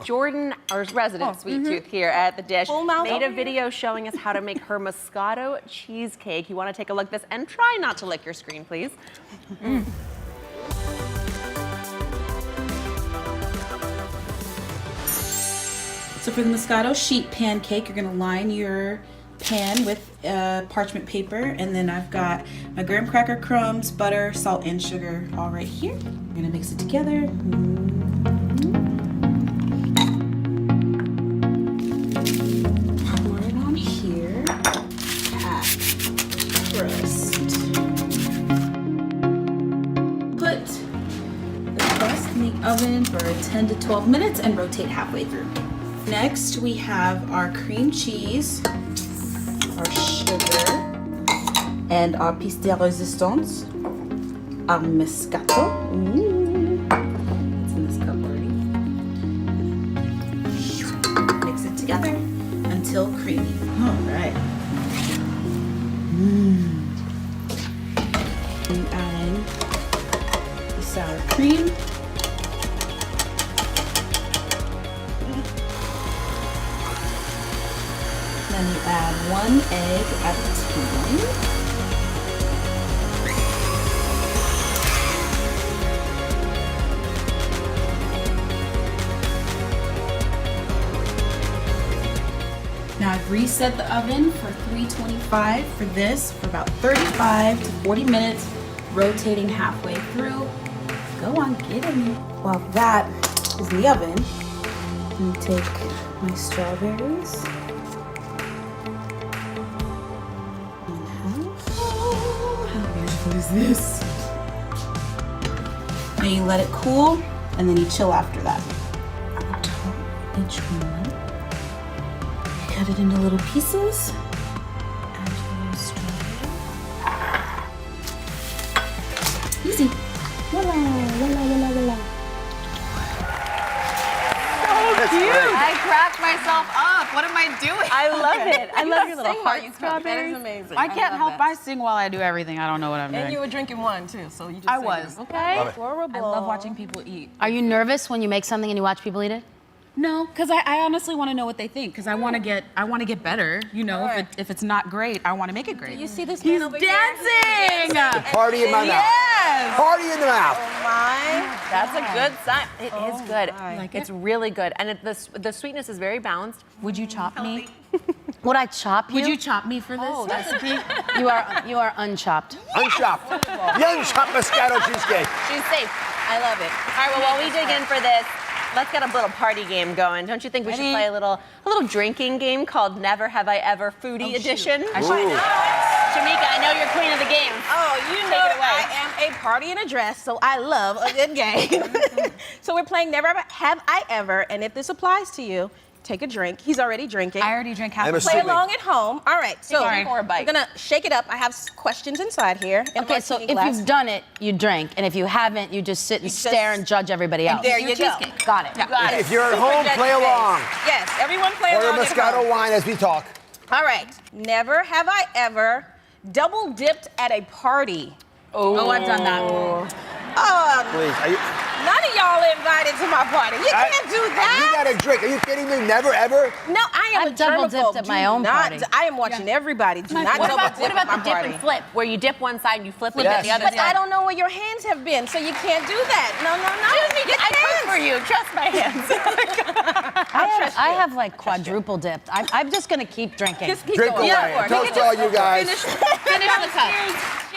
Jordin, our resident sweet tooth here at the Dish, Full mouth made a over here. video showing us how to make her Moscato cheesecake. You want to take a look at this and try not to lick your screen, please. So for the Moscato sheet pancake, you're gonna line your pan with parchment paper, and then I've got my graham cracker crumbs, butter, salt, and sugar all right here. I'm gonna mix it together. Pour it on here. Pack crust. Put the crust in the oven for 10 to 12 minutes and rotate halfway through. Next, we have our cream cheese, our sugar, and our piece de resistance, our Moscato. It's in this cup already. Mix it together until creamy. All right. And add in the sour cream. Then you add 1 egg at a time. Now I've reset the oven for 325 for this for about 35 to 40 minutes, rotating halfway through. Go on, get in there. While that is in the oven, I'm gonna take my strawberries. What is this? And you let it cool, and then you chill after that. On top of each one, cut it into little pieces. Add your strawberry. Easy. Voila, voila, voila, voila. I cracked myself up. What am I doing? I love it. I love your little heart That strawberries. is amazing. I can't help. I sing while I do everything. I don't know what I'm doing. And you were drinking wine too, so you just I sang was. it. Okay. Horrible. I love watching people eat. Are you nervous when you make something and you watch people eat it? No, because I honestly want to know what they think. Because I want to get better. You know, if it's not great, I want to make it great. You see this He's man over dancing. Party in my mouth. Yes. Party in the mouth. Oh my. That's a good sign. It is good. my. It's really good. And the sweetness is very balanced. Would you chop me? Would I chop you? Would you chop me for this recipe? You are unchopped. Unchopped. The unchopped Moscato cheesecake. She's safe. I love it. All right, well, while we dig in for this, let's get a little party game going. Don't you think we should play a little drinking game called Never Have I Ever Foodie Edition? Shamika, I know you're queen of the game. Oh, you Take know it away. I am a party in a dress, so I love a good game. So we're playing Never Have I Ever, and if this applies to you, take a drink. He's already drinking. I already drank half I'm of Play it. assuming. along at home. All right, so Sorry. Or a bite. we're gonna shake it up. I have questions inside here. in a Okay, so martini if glass. you've done it, you drink, and if you haven't, you just sit and just- stare and judge everybody else. there you go. Got it. Got it. If you're at Super home, judgy play face. along. Yes, everyone play Order along at Moscato home. wine as we talk. All right, never have I ever double dipped at a party. Oh, I've done that. Oh, Please. Are you, none of y'all are invited to my party. You can't do You that. got a drink. Are you kidding me? Never, ever? No, I am I've a double germaphobe. dipped at Do my own not- party. I am watching everybody. Do not What double about, dip what about at the my dip party. and flip, where you dip one side and you flip it Yes. at the other But side? I don't know where your hands have been, so you can't do that. No, no, no. I cook for you. Trust my hands. I have like quadruple dipped. I'm just gonna keep drinking. Just keep Drink going. away. Toast to all you guys. Finish the cup.